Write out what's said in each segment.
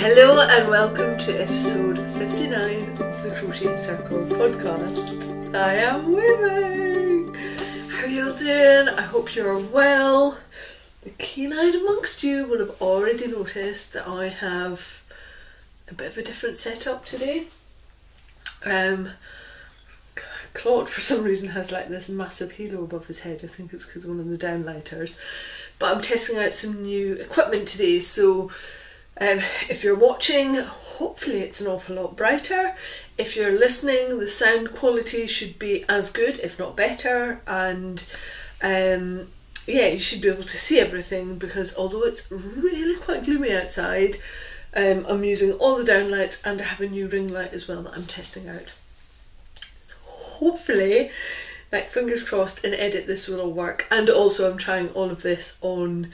Hello and welcome to episode 59 of the Crochet Circle podcast. I am Winnie. How are you all doing? I hope you're well. The keen-eyed amongst you will have already noticed that I have a bit of a different setup today. Claude for some reason has like this massive halo above his head. I think it's because one of the downlighters. But I'm testing out some new equipment today, so if you're watching, hopefully it's an awful lot brighter. If you're listening, the sound quality should be as good, if not better, and yeah, you should be able to see everything, because although it's really quite gloomy outside, I'm using all the downlights and I have a new ring light as well that I'm testing out. So hopefully, like fingers crossed, in edit this will all work. And also I'm trying all of this on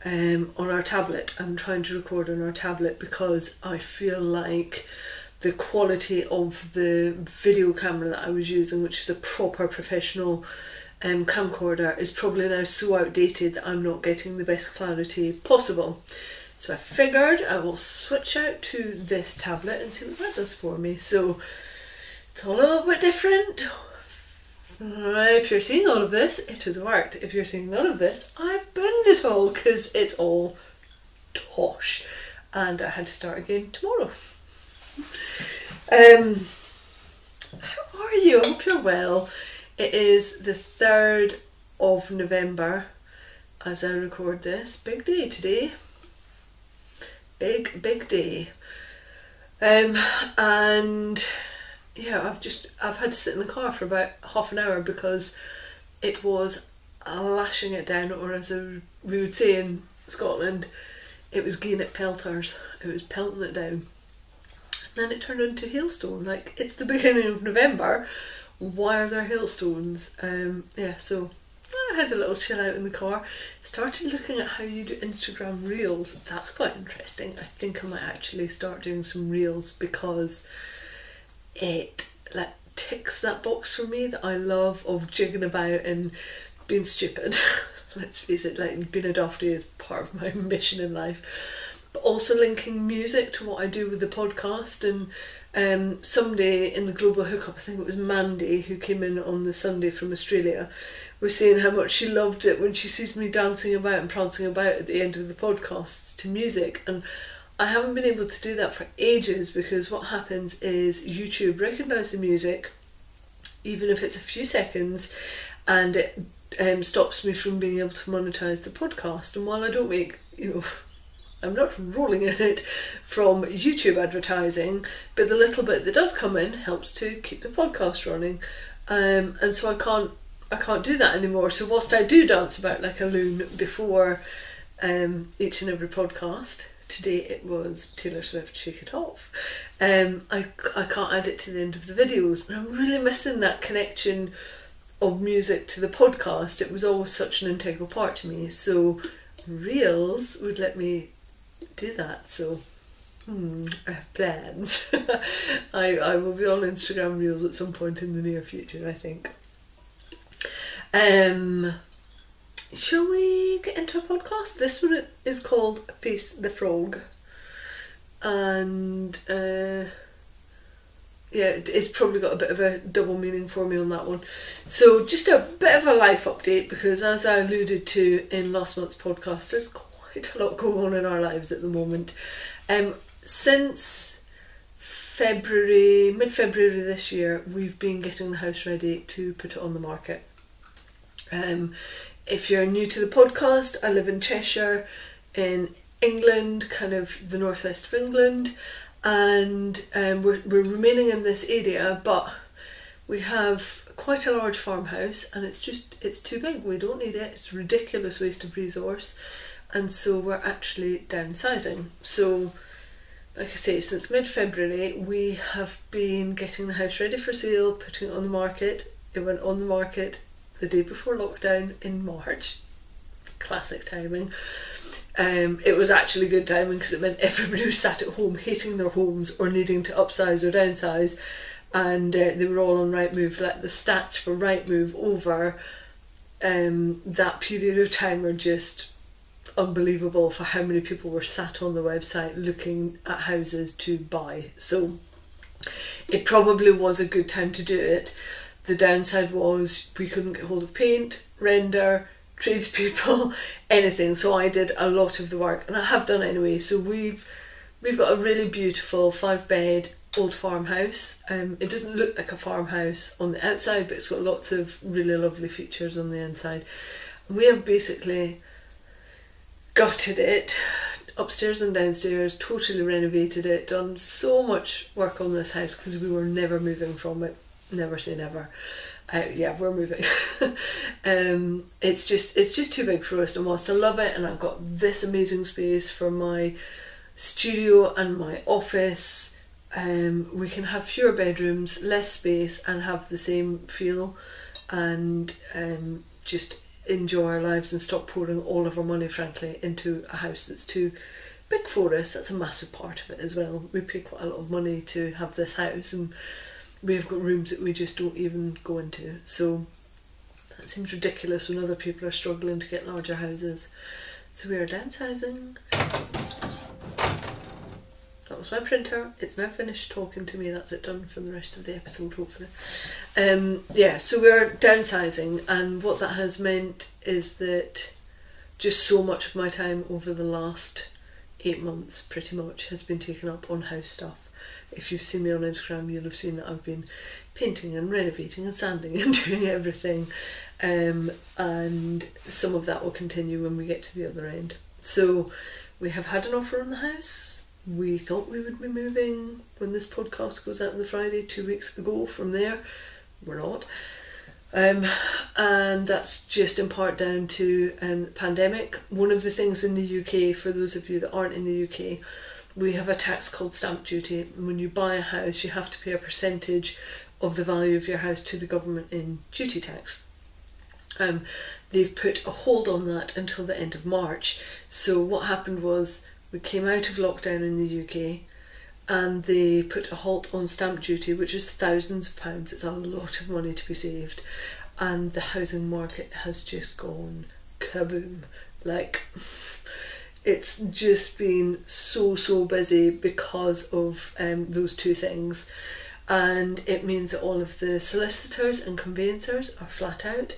our tablet. I'm trying to record on our tablet because I feel like the quality of the video camera that I was using, which is a proper professional camcorder, is probably now so outdated that I'm not getting the best clarity possible. So I figured I will switch out to this tablet and see what that does for me. So it's all a little bit different. If you're seeing all of this, it has worked. If you're seeing none of this, I've burned it all because it's all tosh and I had to start again tomorrow. How are you? I hope you're well. It is the 3rd of November as I record this. Big day today. Big day. And yeah, I've had to sit in the car for about half an hour because it was lashing it down, or as we would say in Scotland, it was giving it pelters. It was pelting it down. And then it turned into hailstone. Like, it's the beginning of November. Why are there hailstones? Yeah, so I had a little chill out in the car. Started looking at how you do Instagram reels. That's quite interesting. I think I might actually start doing some reels because it like ticks that box for me that I love of jigging about and being stupid. Let's face it, like being a dofty is part of my mission in life. But also linking music to what I do with the podcast. And somebody in the global hookup, I think it was Mandy, who came in on the Sunday from Australia, was saying how much she loved it when she sees me dancing about and prancing about at the end of the podcasts to music. And I haven't been able to do that for ages because what happens is YouTube recognises the music, even if it's a few seconds, and it stops me from being able to monetize the podcast. And while I don't make, I'm not rolling in it from YouTube advertising, but the little bit that does come in helps to keep the podcast running. And so I can't do that anymore. So whilst I do dance about like a loon before each and every podcast, today it was Taylor Swift, Shake It Off. I can't add it to the end of the videos, and I'm really missing that connection of music to the podcast. It was always such an integral part to me, so Reels would let me do that. So I have plans. I will be on Instagram Reels at some point in the near future, I think. Shall we get into a podcast? This one is called Face the Frog, and yeah, it's probably got a bit of a double meaning for me on that one. So just a bit of a life update, because as I alluded to in last month's podcast, there's quite a lot going on in our lives at the moment. Since mid-February this year, we've been getting the house ready to put it on the market. If you're new to the podcast, I live in Cheshire in England, kind of the northwest of England, and we're remaining in this area, but we have quite a large farmhouse and it's too big. We don't need it. It's a ridiculous waste of resource, and so we're actually downsizing. So like I say, since mid-February we have been getting the house ready for sale, putting it on the market. It went on the market the day before lockdown in March. Classic timing. It was actually good timing because it meant everybody was sat at home hating their homes or needing to upsize or downsize, and they were all on Rightmove. Like, the stats for Rightmove over that period of time are just unbelievable for how many people were sat on the website looking at houses to buy. So it probably was a good time to do it. The downside was we couldn't get hold of paint, render, tradespeople, anything. So I did a lot of the work, and I have done it anyway. So we've got a really beautiful 5-bed old farmhouse. It doesn't look like a farmhouse on the outside, but it's got lots of really lovely features on the inside. And we have basically gutted it, upstairs and downstairs, totally renovated it, done so much work on this house because we were never moving from it. Never say never. Yeah, we're moving. It's just too big for us, and whilst I love it and I've got this amazing space for my studio and my office, we can have fewer bedrooms, less space, and have the same feel, and just enjoy our lives and stop pouring all of our money, frankly, into a house that's too big for us. That's a massive part of it as well. We pay quite a lot of money to have this house, and we've got rooms that we just don't even go into. So that seems ridiculous when other people are struggling to get larger houses. So we are downsizing. That was my printer. It's now finished talking to me. That's it, done for the rest of the episode, hopefully. Yeah, so we're downsizing, and what that has meant is that just so much of my time over the last 8 months pretty much has been taken up on house stuff. If you've seen me on Instagram, you'll have seen that I've been painting and renovating and sanding and doing everything, and some of that will continue when we get to the other end. So we have had an offer on the house. We thought we would be moving when this podcast goes out on the Friday 2 weeks ago. From there, we're not. And that's just in part down to the pandemic. One of the things in the UK, for those of you that aren't in the UK, we have a tax called stamp duty. And when you buy a house, you have to pay a percentage of the value of your house to the government in duty tax. They've put a hold on that until the end of March. So what happened was we came out of lockdown in the UK, and they put a halt on stamp duty, which is thousands of pounds. It's a lot of money to be saved, and the housing market has just gone kaboom. Like, it's just been so busy because of those two things, and it means that all of the solicitors and conveyancers are flat out,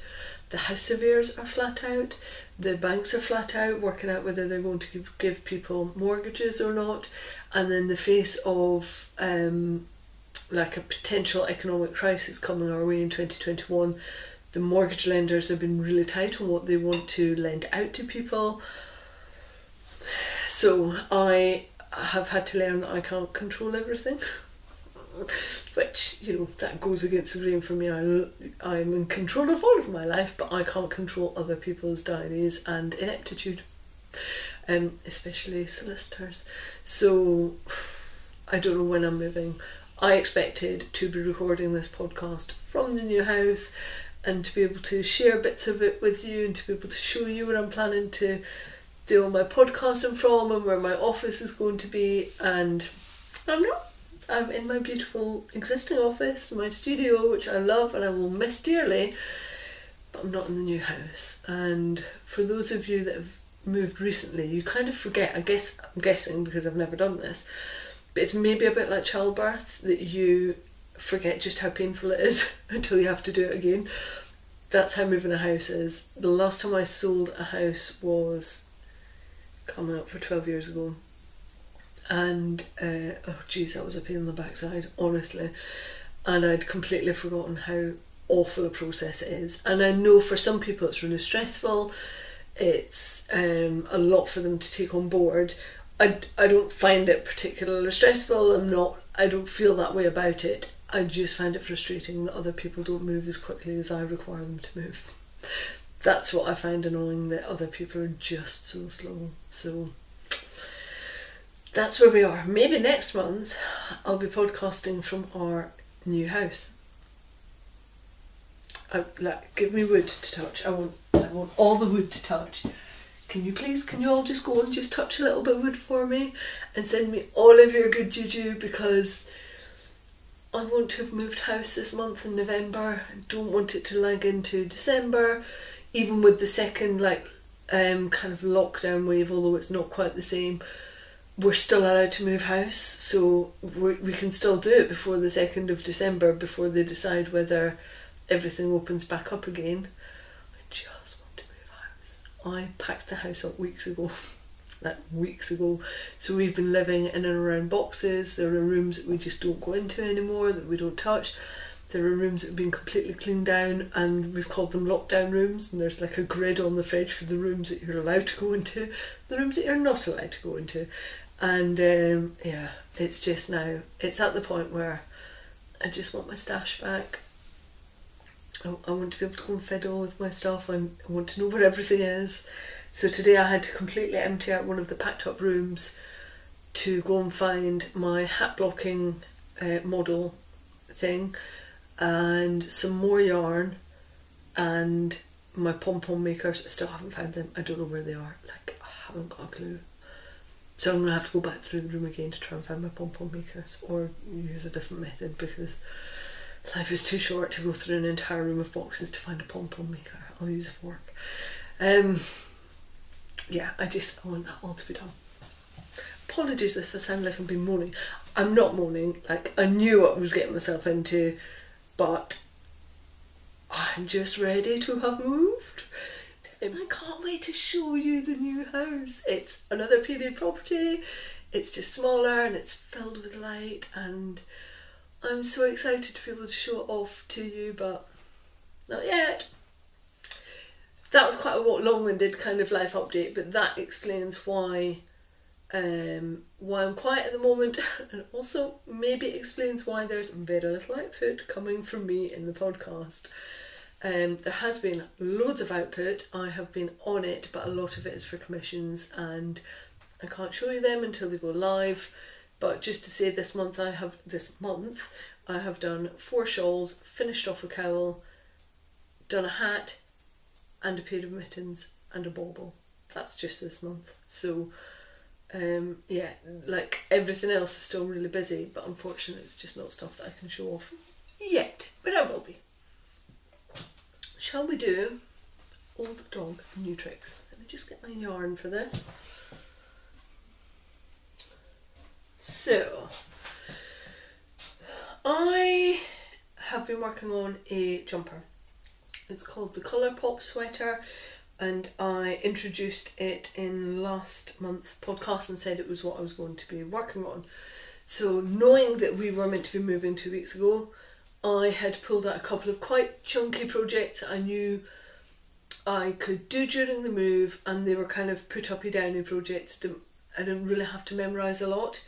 the house surveyors are flat out, the banks are flat out working out whether they're going to give people mortgages or not, and in the face of like a potential economic crisis coming our way in 2021, the mortgage lenders have been really tight on what they want to lend out to people. So I have had to learn that I can't control everything, which, you know, that goes against the grain for me. I'm in control of all of my life, but I can't control other people's diaries and ineptitude, especially solicitors. So I don't know when I'm moving. I expected to be recording this podcast from the new house and to be able to share bits of it with you and to be able to show you where I'm planning to do all my podcasting from and where my office is going to be, and I'm not. I'm in my beautiful existing office, my studio, which I love and I will miss dearly, but I'm not in the new house. And for those of you that have moved recently, you kind of forget, I'm guessing because I've never done this, but it's maybe a bit like childbirth, that you forget just how painful it is until you have to do it again. That's how moving a house is. The last time I sold a house was coming up for 12 years ago. And oh geez, that was a pain in the backside, honestly, and I'd completely forgotten how awful a process it is. And I know for some people it's really stressful, it's a lot for them to take on board. I don't find it particularly stressful. I don't feel that way about it. I just find it frustrating that other people don't move as quickly as I require them to move. That's what I find annoying, that other people are just so slow. So that's where we are. Maybe next month I'll be podcasting from our new house. Give me wood to touch. I want all the wood to touch. Can you all just go and just touch a little bit of wood for me and send me all of your good juju, because I want to have moved house this month in November. I don't want it to lag into December, even with the second kind of lockdown wave, although it's not quite the same, we're still allowed to move house, so we can still do it before the 2nd of December, before they decide whether everything opens back up again. I just want to move house. I packed the house up weeks ago. Like weeks ago. So we've been living in and around boxes. There are rooms that we just don't go into anymore, that we don't touch. There are rooms that have been completely cleaned down, and we've called them lockdown rooms, and there's like a grid on the fridge for the rooms that you're allowed to go into, the rooms that you're not allowed to go into. And yeah, it's just now, it's at the point where I just want my stash back. I want to be able to go and fiddle with my stuff, and I want to know where everything is. So today I had to completely empty out one of the packed up rooms to go and find my hat blocking model thing, and some more yarn, and my pom-pom makers. I still haven't found them. I don't know where they are. Like, I haven't got a clue. So I'm going to have to go back through the room again to try and find my pom-pom makers, or use a different method, because life is too short to go through an entire room of boxes to find a pom-pom maker. I'll use a fork. Yeah, I want that all to be done. Apologies if I sound like I've been moaning. I'm not moaning. Like, I knew what I was getting myself into, but I'm just ready to have moved. And I can't wait to show you the new house. It's another period property. It's just smaller and it's filled with light, and I'm so excited to be able to show it off to you, but not yet. That was quite a long-winded kind of life update, but that explains why I'm quiet at the moment, and also maybe explains why there's very little output coming from me in the podcast. There has been loads of output. I have been on it, but a lot of it is for commissions, and I can't show you them until they go live. But just to say, this month I have done 4 shawls, finished off a cowl, done a hat, and a pair of mittens and a bauble. That's just this month. So yeah, like, everything else is still really busy, but unfortunately it's just not stuff that I can show off yet, but I will be. Shall we do old dog new tricks? Let me just get my yarn for this. So I have been working on a jumper. It's called the Colourpop Sweater, and I introduced it in last month's podcast and said it was what I was going to be working on. So knowing that we were meant to be moving 2 weeks ago, I had pulled out a couple of quite chunky projects I knew I could do during the move, and they were kind of put-uppy-downy projects. I didn't really have to memorise a lot,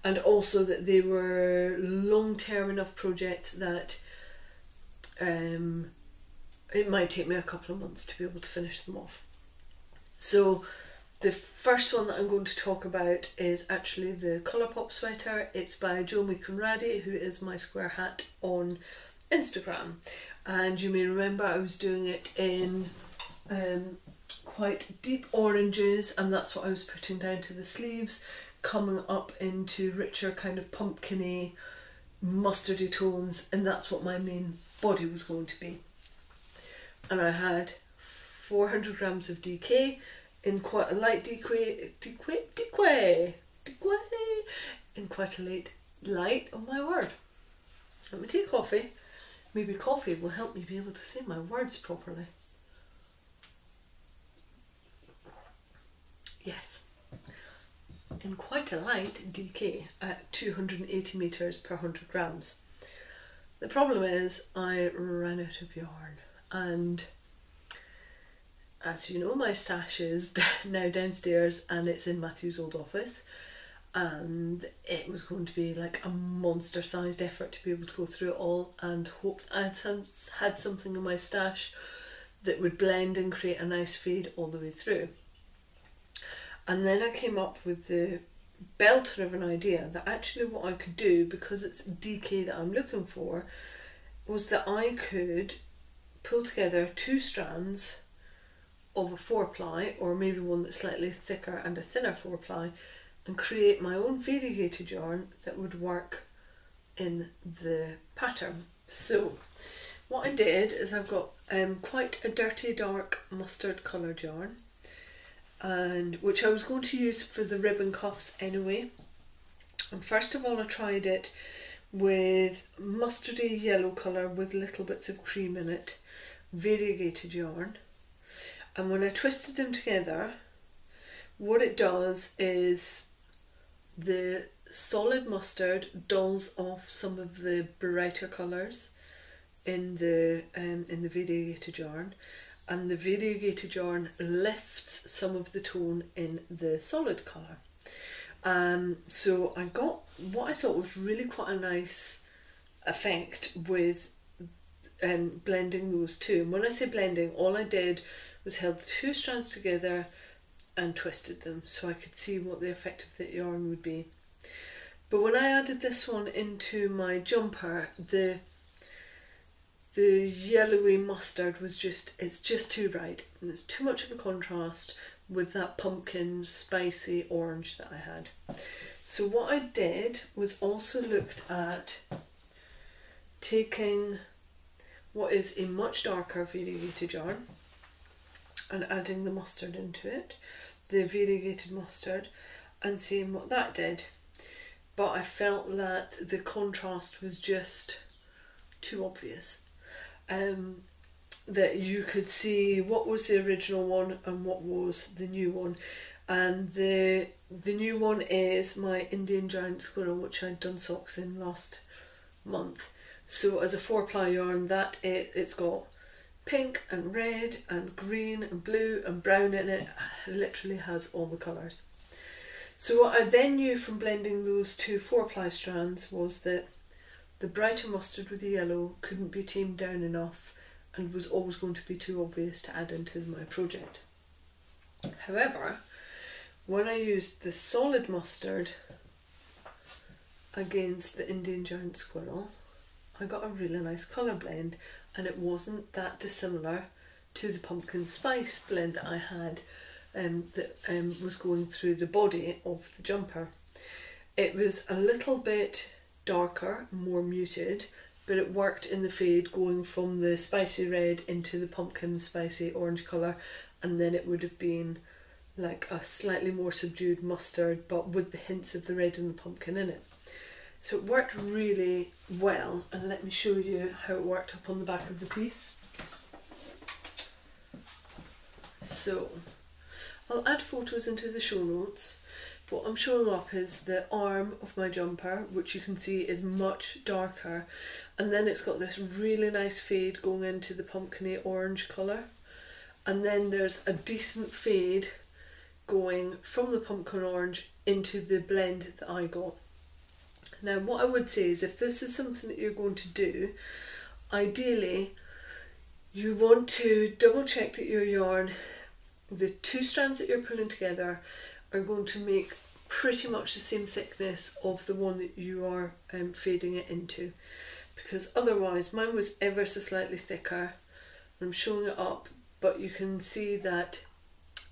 and also that they were long-term enough projects that it might take me a couple of months to be able to finish them off. So the first one that I'm going to talk about is actually the Colourpop Sweater. It's by Jomi Conradi, who is my square hat on Instagram. And you may remember I was doing it in quite deep oranges, and that's what I was putting down to the sleeves, coming up into richer kind of pumpkin-y, mustardy tones, and that's what my main body was going to be. And I had 400 grams of DK in quite a light in quite a light, oh my word. Let me take coffee. Maybe coffee will help me be able to say my words properly. Yes. In quite a light DK at 280 metres per 100 grams. The problem is I ran out of yarn, and as you know, my stash is now downstairs and it's in Matthew's old office, and it was going to be like a monster sized effort to be able to go through it all and hope I had something in my stash that would blend and create a nice fade all the way through. And then I came up with the belter of an idea that actually what I could do, because it's DK that I'm looking for, was that I could pull together 2 strands of a 4-ply, or maybe one that's slightly thicker and a thinner 4-ply, and create my own variegated yarn that would work in the pattern. So what I did is I've got quite a dirty dark mustard coloured yarn, and which I was going to use for the ribbon cuffs anyway. And first of all I tried it with mustardy yellow colour with little bits of cream in it, variegated yarn, and when I twisted them together, what it does is the solid mustard dulls off some of the brighter colours in the variegated yarn, and the variegated yarn lifts some of the tone in the solid colour. So I got what I thought was really quite a nice effect with blending those two. And when I say blending, all I did was held the two strands together and twisted them so I could see what the effect of the yarn would be. But when I added this one into my jumper, the yellowy mustard was it's just too bright, and it's too much of a contrast with that pumpkin spicy orange that I had. So what I did was also looked at taking what is a much darker variegated yarn and adding the mustard into it, the variegated mustard, and seeing what that did. But I felt that the contrast was just too obvious. That you could see what was the original one and what was the new one. And the new one is my Indian giant squirrel, which I'd done socks in last month. So as a 4-ply yarn, that it's got pink and red and green and blue and brown in it. It literally has all the colours. So what I then knew from blending those two 4-ply strands was that the brighter mustard with the yellow couldn't be tamed down enough and was always going to be too obvious to add into my project. However, when I used the solid mustard against the Indian giant squirrel, I got a really nice colour blend, and it wasn't that dissimilar to the pumpkin spice blend that I had that was going through the body of the jumper. It was a little bit darker, more muted, but it worked in the fade, going from the spicy red into the pumpkin spicy orange colour, and then it would have been like a slightly more subdued mustard but with the hints of the red and the pumpkin in it. So it worked really well, and let me show you how it worked up on the back of the piece. So I'll add photos into the show notes. What I'm showing up is the arm of my jumper, which you can see is much darker, and then it's got this really nice fade going into the pumpkin orange colour, and then there's a decent fade going from the pumpkin orange into the blend that I got. Now what I would say is, if this is something that you're going to do, ideally you want to double check that your yarn, the two strands that you're pulling together, are going to make pretty much the same thickness of the one that you are fading it into, because otherwise mine was ever so slightly thicker. I'm showing it up, but you can see that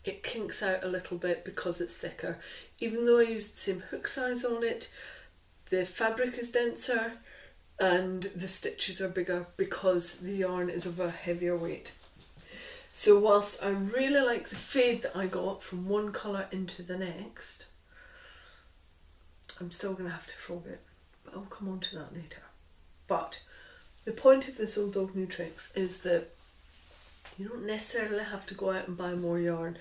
it kinks out a little bit because it's thicker. Even though I used the same hook size on it, the fabric is denser and the stitches are bigger because the yarn is of a heavier weight. So whilst I really like the fade that I got from one colour into the next, I'm still going to have to frog it, but I'll come on to that later. But the point of this Old Dog New Tricks is that you don't necessarily have to go out and buy more yarn.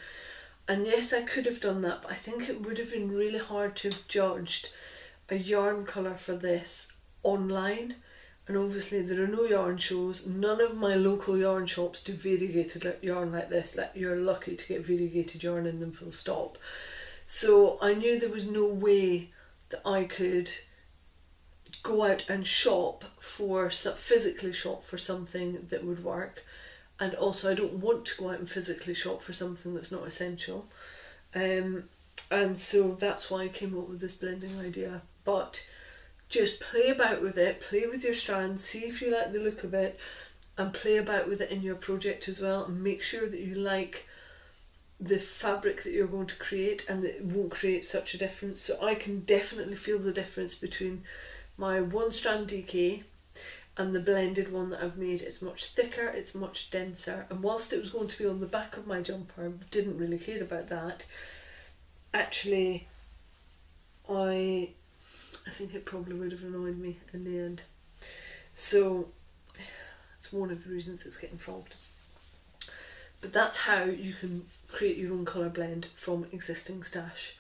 And yes, I could have done that, but I think it would have been really hard to have judged a yarn colour for this online. And obviously there are no yarn shows. None of my local yarn shops do variegated yarn like this. Like, you're lucky to get variegated yarn in them, full stop. So I knew there was no way that I could go out and shop for, physically shop for something that would work. And also I don't want to go out and physically shop for something that's not essential. And so that's why I came up with this blending idea. But just play about with it, play with your strands, see if you like the look of it, and play about with it in your project as well, and make sure that you like the fabric that you're going to create and that it won't create such a difference. So I can definitely feel the difference between my one strand DK and the blended one that I've made is much thicker, it's much denser, and whilst it was going to be on the back of my jumper, I didn't really care about that. Actually, I think it probably would have annoyed me in the end. So it's one of the reasons it's getting frogged. But that's how you can create your own colour blend from existing stash.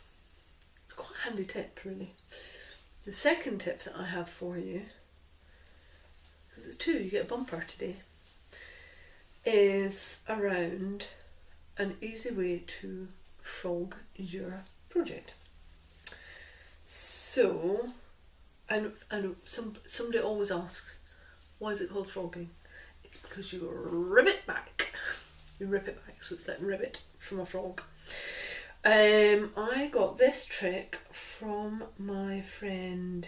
It's quite a handy tip, really. The second tip that I have for you, because it's two, you get a bumper today, is around an easy way to frog your project. So, I know somebody always asks, why is it called frogging? It's because you rip it back. You rip it back, so it's like ribbit from a frog. I got this trick from my friend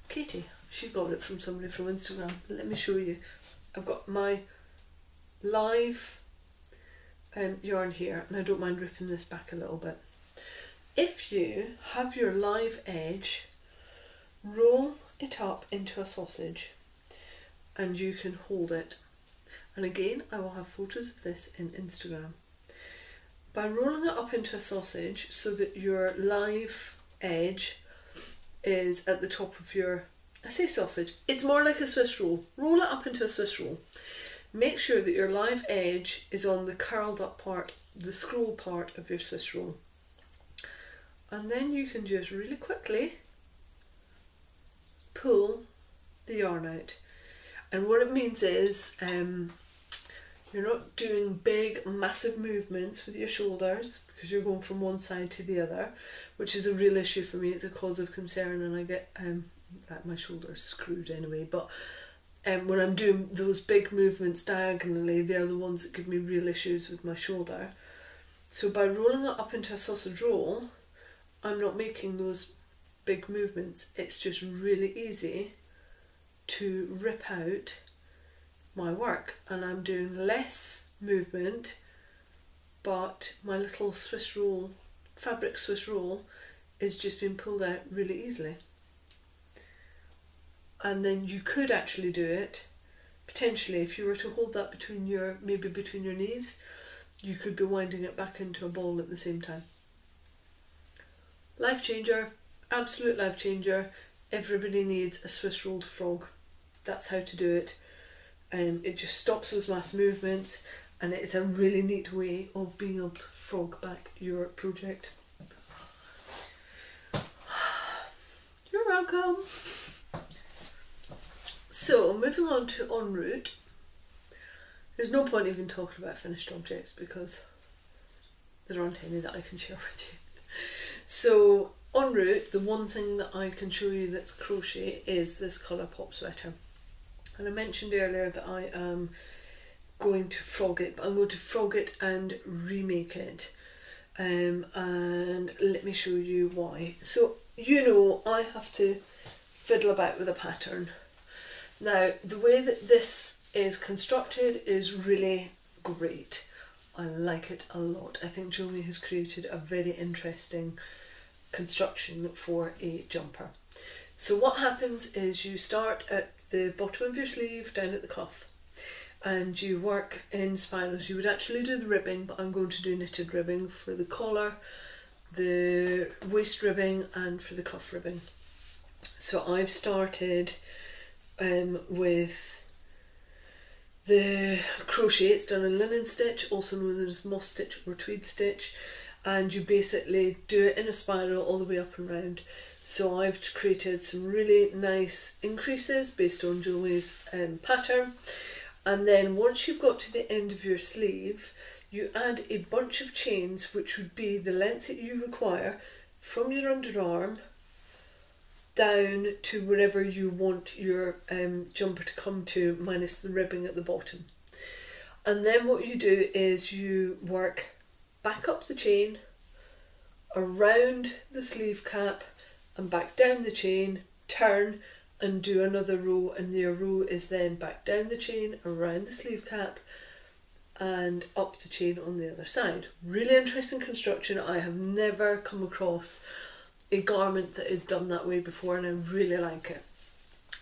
Katie. She got it from somebody from Instagram. Let me show you. I've got my live yarn here, and I don't mind ripping this back a little bit. If you have your live edge, roll it up into a sausage and you can hold it. And again, I will have photos of this in Instagram. By rolling it up into a sausage so that your live edge is at the top of your, I say sausage, it's more like a Swiss roll. Roll it up into a Swiss roll. Make sure that your live edge is on the curled up part, the scroll part of your Swiss roll. And then you can just really quickly pull the yarn out. And what it means is you're not doing big, massive movements with your shoulders because you're going from one side to the other, which is a real issue for me. It's a cause of concern, and I get my shoulders screwed anyway. But when I'm doing those big movements diagonally, they're the ones that give me real issues with my shoulder. So by rolling it up into a sausage roll, I'm not making those big movements. It's just really easy to rip out my work, and I'm doing less movement, but my little Swiss roll, fabric Swiss roll, is just being pulled out really easily. And then you could actually do it, potentially, if you were to hold that between your, maybe between your knees, you could be winding it back into a ball at the same time. Life changer, absolute life changer. Everybody needs a Swiss rolled frog. That's how to do it. It just stops those mass movements, and it's a really neat way of being able to frog back your project. You're welcome. So moving on to en route. There's no point even talking about finished objects because there aren't any that I can share with you. So en route, the one thing that I can show you that's crochet is this Colourpop sweater. And I mentioned earlier that I am going to frog it, but I'm going to frog it and remake it. And let me show you why. So, you know, I have to fiddle about with a pattern. Now, the way that this is constructed is really great. I like it a lot. I think Joanie has created a very interesting construction for a jumper. So what happens is you start at the bottom of your sleeve down at the cuff, and you work in spirals. You would actually do the ribbing, but I'm going to do knitted ribbing for the collar, the waist ribbing, and for the cuff ribbing. So I've started with the crochet. It's done in linen stitch, also known as moss stitch or tweed stitch, and you basically do it in a spiral all the way up and round. So I've created some really nice increases based on Julie's pattern, and then once you've got to the end of your sleeve, you add a bunch of chains, which would be the length that you require from your underarm down to wherever you want your jumper to come to, minus the ribbing at the bottom. And then what you do is you work back up the chain, around the sleeve cap, and back down the chain, turn and do another row, and your row is then back down the chain, around the sleeve cap, and up the chain on the other side. Really interesting construction. I have never come across a garment that is done that way before, and I really like it.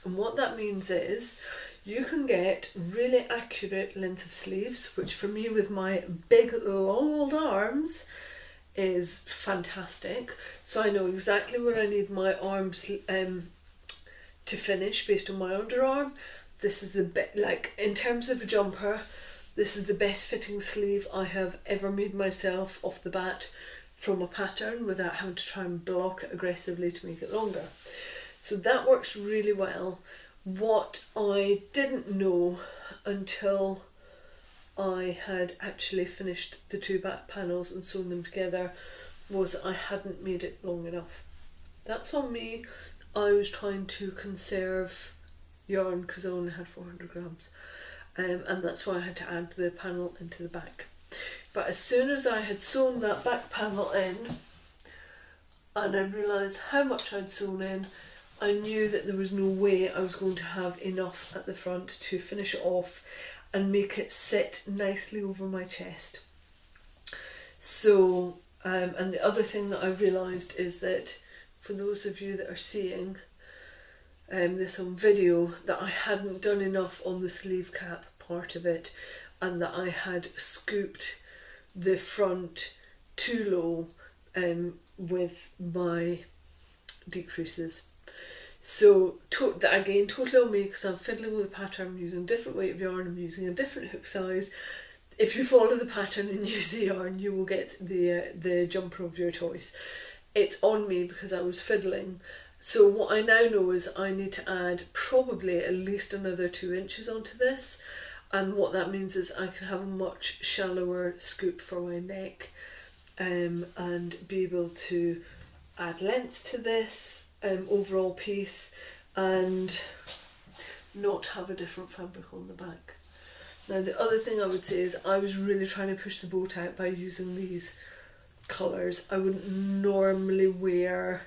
And what that means is you can get really accurate length of sleeves, which for me with my big long old arms is fantastic. So I know exactly where I need my arms to finish based on my underarm. This is the best, like in terms of a jumper, this is the best fitting sleeve I have ever made myself off the bat from a pattern without having to try and block it aggressively to make it longer. So that works really well. What I didn't know until I had actually finished the two back panels and sewn them together was I hadn't made it long enough. That's on me. I was trying to conserve yarn because I only had 400 grams, and that's why I had to add the panel into the back. But as soon as I had sewn that back panel in and I realised how much I'd sewn in, I knew that there was no way I was going to have enough at the front to finish it off and make it sit nicely over my chest. So, and the other thing that I realised is that for those of you that are seeing this on video, that I hadn't done enough on the sleeve cap part of it, and that I had scooped the front too low with my decreases. So again, totally on me, because I'm fiddling with the pattern, I'm using a different weight of yarn, I'm using a different hook size. If you follow the pattern and use the yarn, you will get the jumper of your choice. It's on me because I was fiddling. So what I now know is I need to add probably at least another 2 inches onto this, and what that means is I can have a much shallower scoop for my neck, and be able to add length to this overall piece and not have a different fabric on the back. Now the other thing I would say is I was really trying to push the boat out by using these colours. I wouldn't normally wear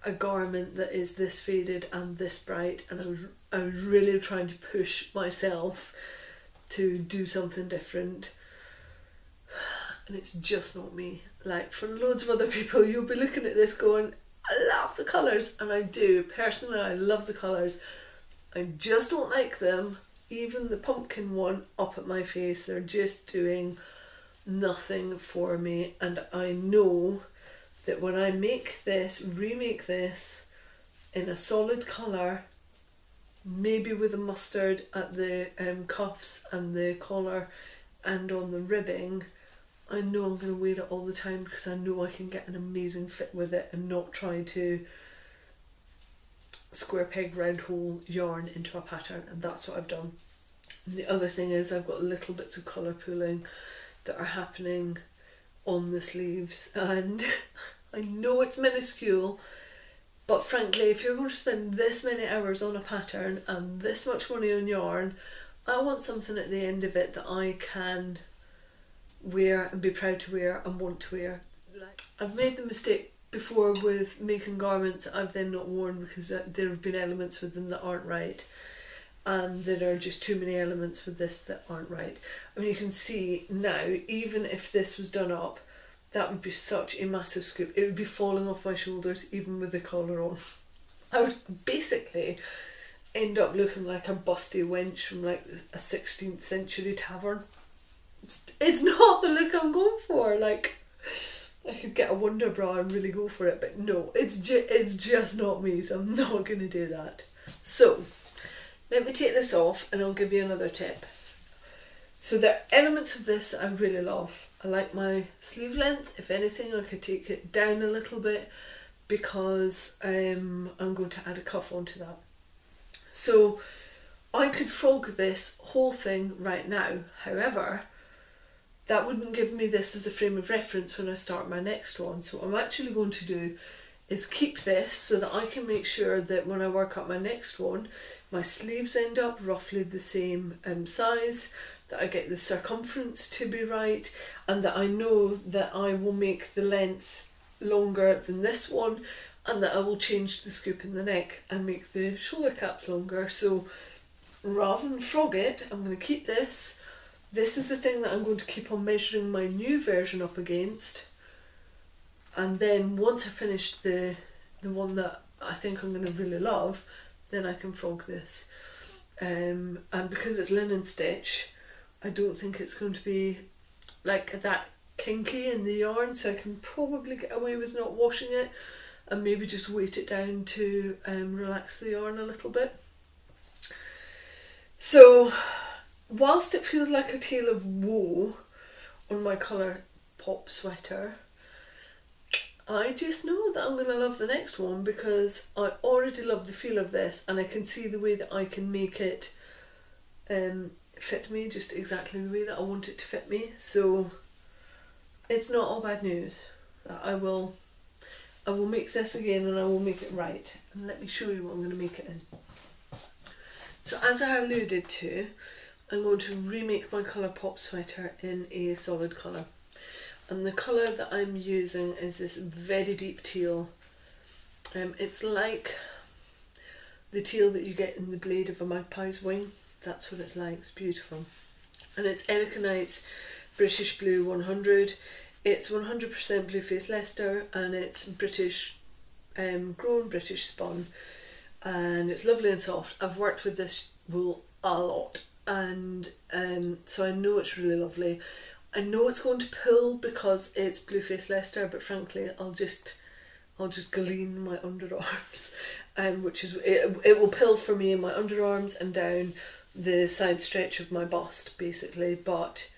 a garment that is this faded and this bright, and I was really trying to push myself to do something different, and it's just not me. Like, for loads of other people, you'll be looking at this going, I love the colours, and I do. Personally, I love the colours. I just don't like them. Even the pumpkin one up at my face, they're just doing nothing for me, and I know that when I make this, remake this in a solid colour, maybe with a mustard at the cuffs and the collar and on the ribbing, I know I'm going to wear it all the time because I know I can get an amazing fit with it and not try to square peg round hole yarn into a pattern, and that's what I've done. And the other thing is I've got little bits of colour pooling that are happening on the sleeves, and I know it's minuscule, but frankly if you're going to spend this many hours on a pattern and this much money on yarn, I want something at the end of it that I can wear and be proud to wear and want to wear. I've made the mistake before with making garments that I've then not worn because there have been elements with them that aren't right, and there are just too many elements with this that aren't right. I mean, you can see now, even if this was done up, that would be such a massive scoop. It would be falling off my shoulders even with the collar on. I would basically end up looking like a busty wench from like a 16th century tavern. It's not the look I'm going for. Like, I could get a wonder bra and really go for it, but no, it's just not me, so I'm not going to do that. So let me take this off and I'll give you another tip. So there are elements of this that I really love. I like my sleeve length. If anything, I could take it down a little bit because I'm going to add a cuff onto that. So I could frog this whole thing right now. However, that wouldn't give me this as a frame of reference when I start my next one. So what I'm actually going to do is keep this so that I can make sure that when I work up my next one, my sleeves end up roughly the same size, that I get the circumference to be right, and that I know that I will make the length longer than this one, and that I will change the scoop in the neck and make the shoulder caps longer. So rather than frog it, I'm going to keep this. This is the thing that I'm going to keep on measuring my new version up against, and then once I finish the one that I think I'm going to really love, then I can frog this. And because it's linen stitch, I don't think it's going to be like that kinky in the yarn, so I can probably get away with not washing it and maybe just weight it down to relax the yarn a little bit. So whilst it feels like a tale of woe on my Colourpop sweater, I just know that I'm going to love the next one because I already love the feel of this, and I can see the way that I can make it fit me just exactly the way that I want it to fit me. So it's not all bad news. I will make this again, and I will make it right. And let me show you what I'm going to make it in. So as I alluded to, I'm going to remake my Colourpop sweater in a solid colour. And the colour that I'm using is this very deep teal. It's like the teal that you get in the blade of a magpie's wing. That's what it's like. It's beautiful. And it's Erica Knight's British Blue 100. It's 100% Blueface Leicester, and it's British grown, British spun, and it's lovely and soft. I've worked with this wool a lot, and so I know it's really lovely. I know it's going to pull because it's Blueface Leicester, but frankly I'll just glean my underarms, which is it will pull for me in my underarms and down the side stretch of my bust basically, but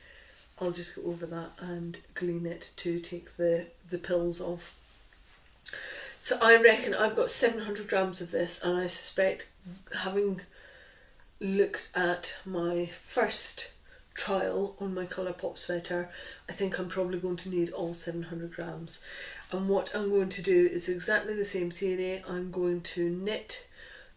I'll just go over that and glean it to take the pills off. So I reckon I've got 700 grams of this, and I suspect, having looked at my first trial on my Colourpop sweater, I think I'm probably going to need all 700 grams. And what I'm going to do is exactly the same theory. I'm going to knit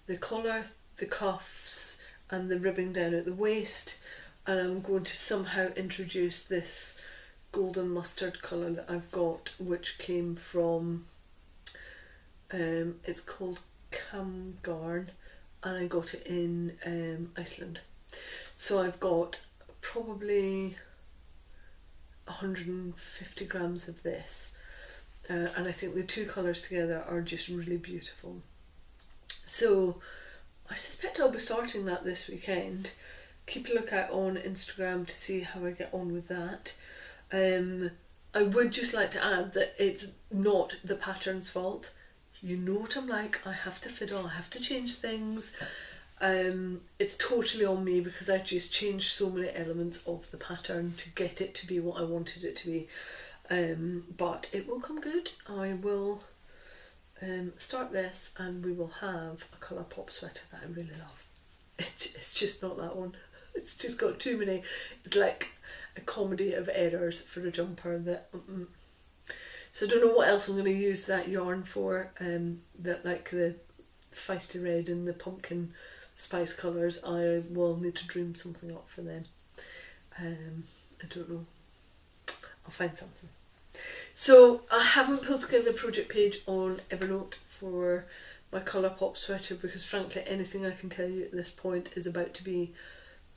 the collar, the cuffs and the ribbing down at the waist, and I'm going to somehow introduce this golden mustard colour that I've got, which came from, it's called Camgarn, and I got it in Iceland. So I've got probably 150 grams of this, and I think the two colours together are just really beautiful. So I suspect I'll be starting that this weekend. Keep a lookout on Instagram to see how I get on with that. I would just like to add that it's not the pattern's fault. You know what I'm like, I have to fiddle, I have to change things. It's totally on me because I just changed so many elements of the pattern to get it to be what I wanted it to be. But it will come good. I will start this and we will have a Colourpop sweater that I really love. It's just not that one. It's just got too many. It's like a comedy of errors for a jumper that So I don't know what else I'm going to use that yarn for, that like the feisty red and the pumpkin spice colours. I will need to dream something up for them. I don't know. I'll find something. So I haven't pulled together the project page on Evernote for my Colourpop sweater because frankly anything I can tell you at this point is about to be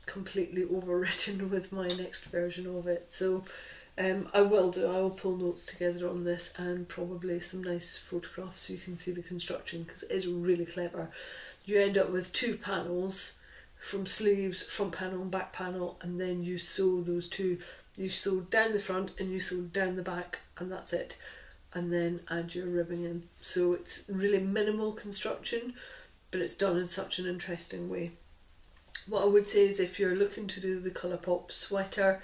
completely overwritten with my next version of it. So I will pull notes together on this and probably some nice photographs so you can see the construction, because it is really clever. You end up with two panels from sleeves, front panel and back panel, and then you sew those two. You sew down the front and you sew down the back, and that's it, and then add your ribbing in. So it's really minimal construction, but it's done in such an interesting way. What I would say is if you're looking to do the Colourpop sweater,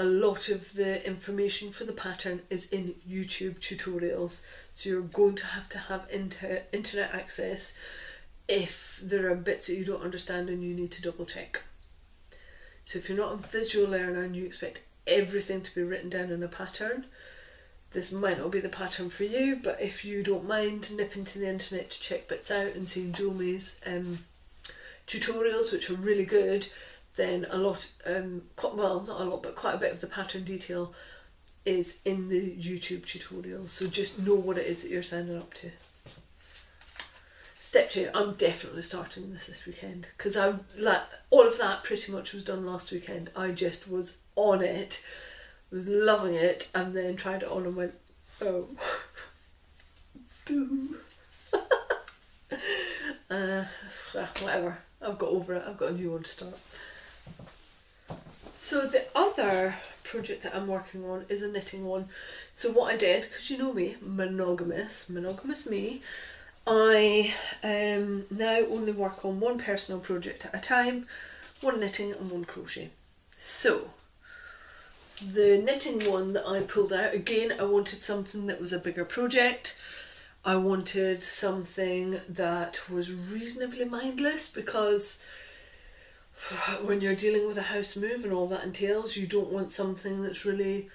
a lot of the information for the pattern is in YouTube tutorials, so you're going to have internet access if there are bits that you don't understand and you need to double check. So if you're not a visual learner and you expect everything to be written down in a pattern, this might not be the pattern for you. But if you don't mind nipping to the internet to check bits out and seeing Jomie's tutorials, which are really good, then a lot, well not a lot, but quite a bit of the pattern detail is in the YouTube tutorial. So just know what it is that you're signing up to. Step 2, I'm definitely starting this weekend, because all of that pretty much was done last weekend. I just was on it, was loving it, and then tried it on and went, oh, boo. Whatever, I've got over it, I've got a new one to start. So the other project that I'm working on is a knitting one. So what I did, because you know me, monogamous me, I now only work on one personal project at a time, one knitting and one crochet. So the knitting one that I pulled out, again, I wanted something that was a bigger project. I wanted something that was reasonably mindless, because when you're dealing with a house move and all that entails, you don't want something that's really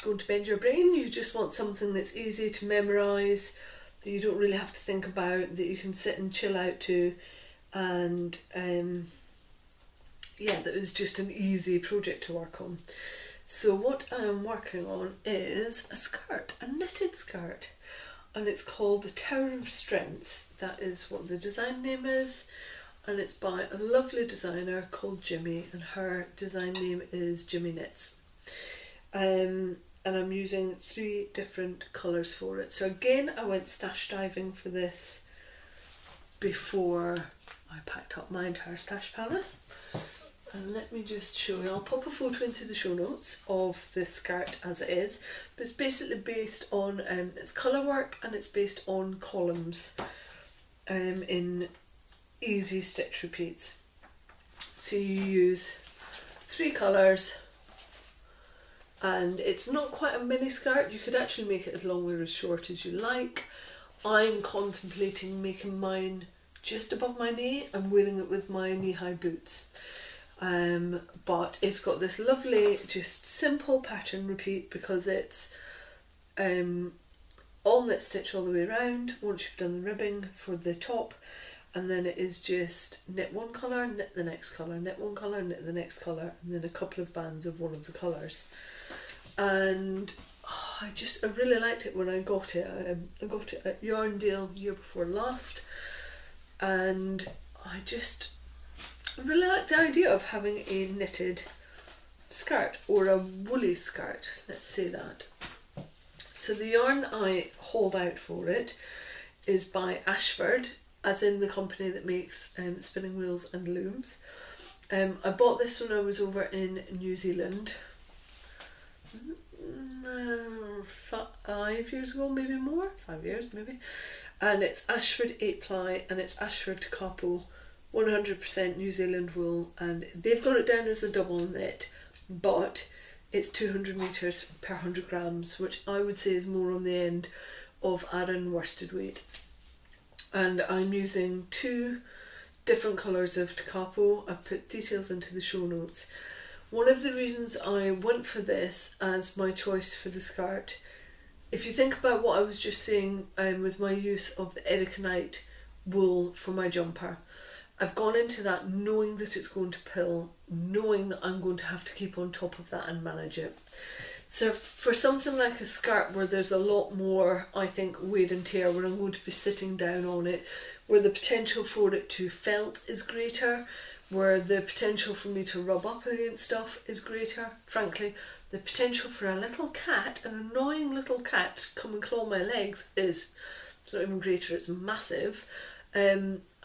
going to bend your brain. You just want something that's easy to memorise, that you don't really have to think about, that you can sit and chill out to, and yeah, that was just an easy project to work on. So what I'm working on is a skirt, a knitted skirt, and it's called the Tower of Strengths. That is what the design name is, and it's by a lovely designer called Jimmy, and her design name is Jimmy Knits. And I'm using 3 different colours for it. So again, I went stash diving for this before I packed up my entire stash palace. And let me just show you, I'll pop a photo into the show notes of this skirt as it is, but it's basically based on, it's colour work, and it's based on columns in easy stitch repeats. So you use 3 colours, and it's not quite a mini skirt. You could actually make it as long or as short as you like. I'm contemplating making mine just above my knee and wearing it with my knee-high boots. But it's got this lovely, just simple pattern repeat, because it's all knit stitch all the way around once you've done the ribbing for the top, and then it is just knit one colour, knit the next colour, knit one colour, knit the next colour, and then a couple of bands of one of the colours. And I really liked it when I got it. I got it at Yarndale year before last, and I really like the idea of having a knitted skirt, or a woolly skirt, let's say that. So the yarn that I hold out for it is by Ashford, as in the company that makes spinning wheels and looms. I bought this when I was over in New Zealand 5 years ago, maybe more, 5 years maybe. And it's Ashford 8-ply, and it's Ashford Capo 100% New Zealand wool, and they've got it down as a double knit, but it's 200 metres per 100 grams, which I would say is more on the end of Aran worsted weight. And I'm using 2 different colours of Capo. I've put details into the show notes. One of the reasons I went for this as my choice for the skirt, if you think about what I was just saying with my use of the Erica Knight wool for my jumper, I've gone into that knowing that it's going to pill, knowing that I'm going to have to keep on top of that and manage it. So for something like a skirt where there's a lot more, I think, wear and tear, where I'm going to be sitting down on it, where the potential for it to felt is greater, where the potential for me to rub up against stuff is greater, frankly, the potential for a little cat, an annoying little cat, to come and claw my legs is, it's not even greater, it's massive.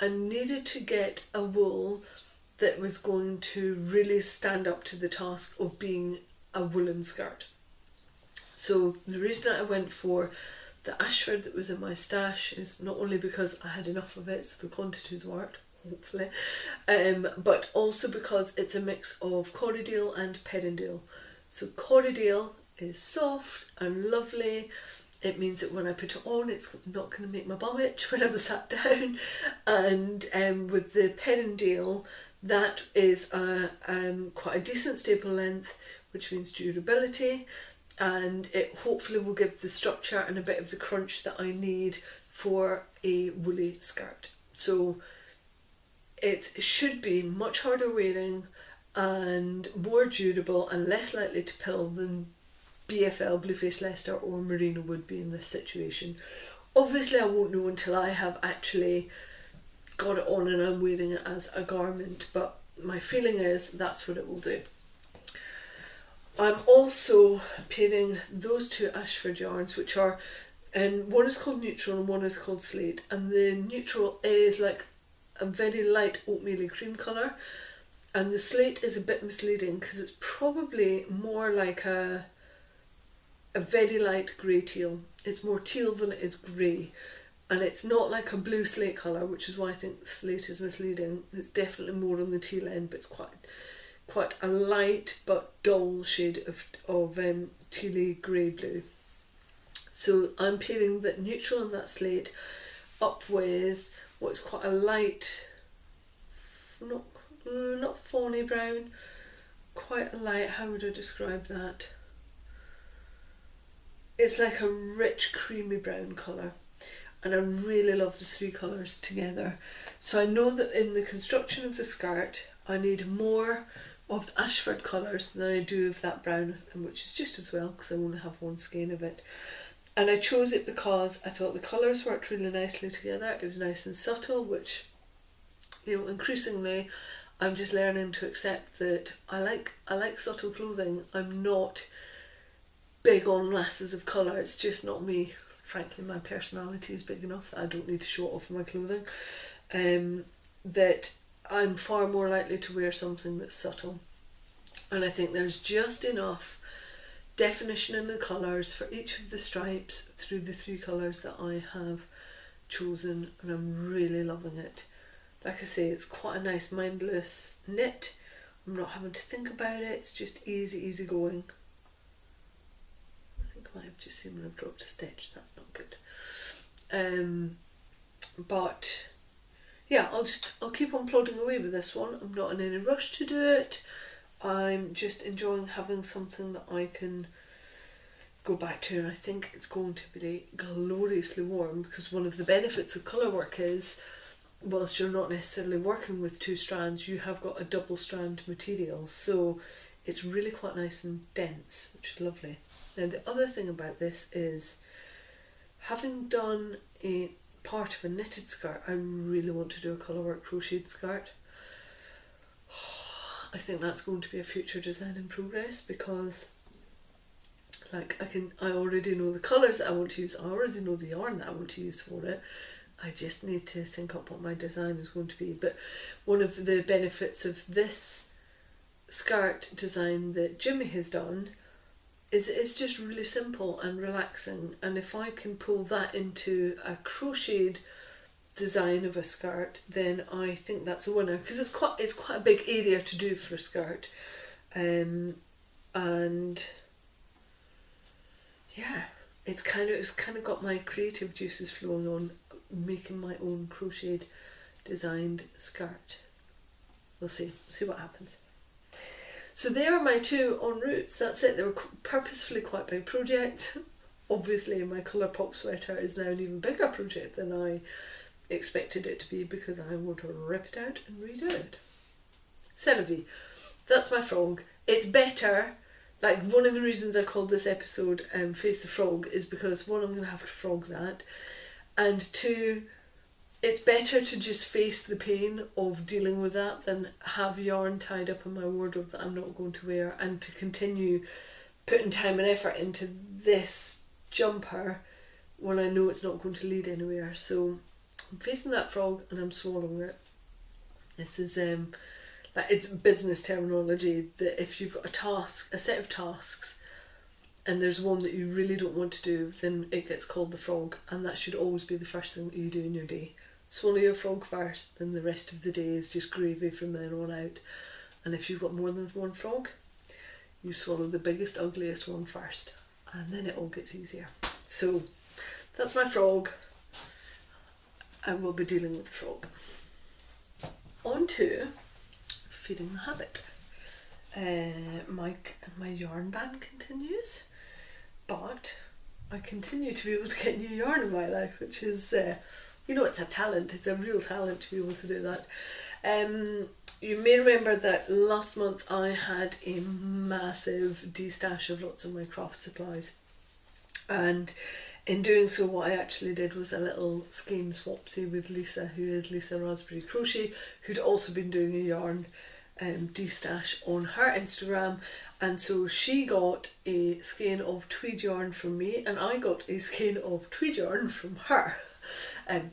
I needed to get a wool that was going to really stand up to the task of being a woolen skirt. So the reason I went for the Ashford that was in my stash is not only because I had enough of it, so the quantities worked, hopefully, but also because it's a mix of Corriedale and Perrindale. So Corriedale is soft and lovely. It means that when I put it on, it's not going to make my bum itch when I'm sat down. And with the Perrindale, that is quite a decent staple length, which means durability, and it hopefully will give the structure and a bit of the crunch that I need for a woolly skirt. So it should be much harder wearing and more durable and less likely to pill than BFL, Blueface Leicester or Merino would be in this situation. Obviously I won't know until I have actually got it on and I'm wearing it as a garment, but my feeling is that's what it will do. I'm also pairing those 2 Ashford yarns, which are, and one is called Neutral and one is called Slate, and the Neutral is like a very light oatmeal cream colour, and the slate is a bit misleading because it's probably more like a very light grey teal. It's more teal than it is grey, and it's not like a blue slate colour, which is why I think slate is misleading. It's definitely more on the teal end, but it's quite a light but dull shade of tealy grey blue. So I'm pairing that neutral and that slate up with what's quite a light, not fawny brown, quite a light, how would I describe that? It's like a rich creamy brown colour, and I really love the three colours together. So I know that in the construction of the skirt I need more of the Ashford colours than I do of that brown, and which is just as well because I only have one skein of it. And I chose it because I thought the colours worked really nicely together. It was nice and subtle, which, you know, increasingly I'm just learning to accept that I like subtle clothing. I'm not big on masses of colour, it's just not me. Frankly, my personality is big enough that I don't need to show it off in my clothing. That I'm far more likely to wear something that's subtle. And I think there's just enough definition in the colours for each of the stripes through the three colours that I have chosen, and I'm really loving it. Like I say, it's quite a nice mindless knit. I'm not having to think about it, it's just easy going. I think I might have just seen when I've dropped a stitch, that's not good. But yeah, I'll keep on plodding away with this one. I'm not in any rush to do it. I'm just enjoying having something that I can go back to, and I think it's going to be gloriously warm, because one of the benefits of colour work is, whilst you're not necessarily working with two strands, you have got a double strand material, so it's really quite nice and dense, which is lovely. Now the other thing about this is, having done a part of a knitted skirt, I really want to do a colourwork crocheted skirt. I think that's going to be a future design in progress, because like I already know the colours that I want to use, I already know the yarn that I want to use for it. I just need to think up what my design is going to be. But one of the benefits of this skirt design that Jimmy has done is it's just really simple and relaxing, and if I can pull that into a crocheted design of a skirt, then I think that's a winner, because it's quite a big area to do for a skirt, and yeah, it's kind of got my creative juices flowing on making my own crocheted designed skirt. We'll see what happens. So there are my two en routes. That's it. They were purposefully quite big projects. Obviously my Colourpop sweater is now an even bigger project than I expected it to be, because I want to rip it out and redo it. C'est la vie. That's my frog. It's better, like one of the reasons I called this episode Face the Frog is because one, I'm going to have to frog that, and two, it's better to just face the pain of dealing with that than have yarn tied up in my wardrobe that I'm not going to wear, and to continue putting time and effort into this jumper when I know it's not going to lead anywhere. So I'm facing that frog and I'm swallowing it. This is like, it's business terminology that if you've got a set of tasks, and there's one that you really don't want to do, then it gets called the frog, and that should always be the first thing that you do in your day. Swallow your frog first, then the rest of the day is just gravy from then on out. And if you've got more than one frog, you swallow the biggest, ugliest one first, and then it all gets easier. So that's my frog. I will be dealing with the frog. On to feeding the habit. My yarn ban continues, but I continue to be able to get new yarn in my life, which is, you know, it's a talent. It's a real talent to be able to do that. You may remember that last month I had a massive destash of lots of my craft supplies, and in doing so what I actually did was a little skein swapsy with Lisa, who is Lisa Raspberry Crochet, who'd also been doing a yarn destash on her Instagram, and so she got a skein of tweed yarn from me and I got a skein of tweed yarn from her.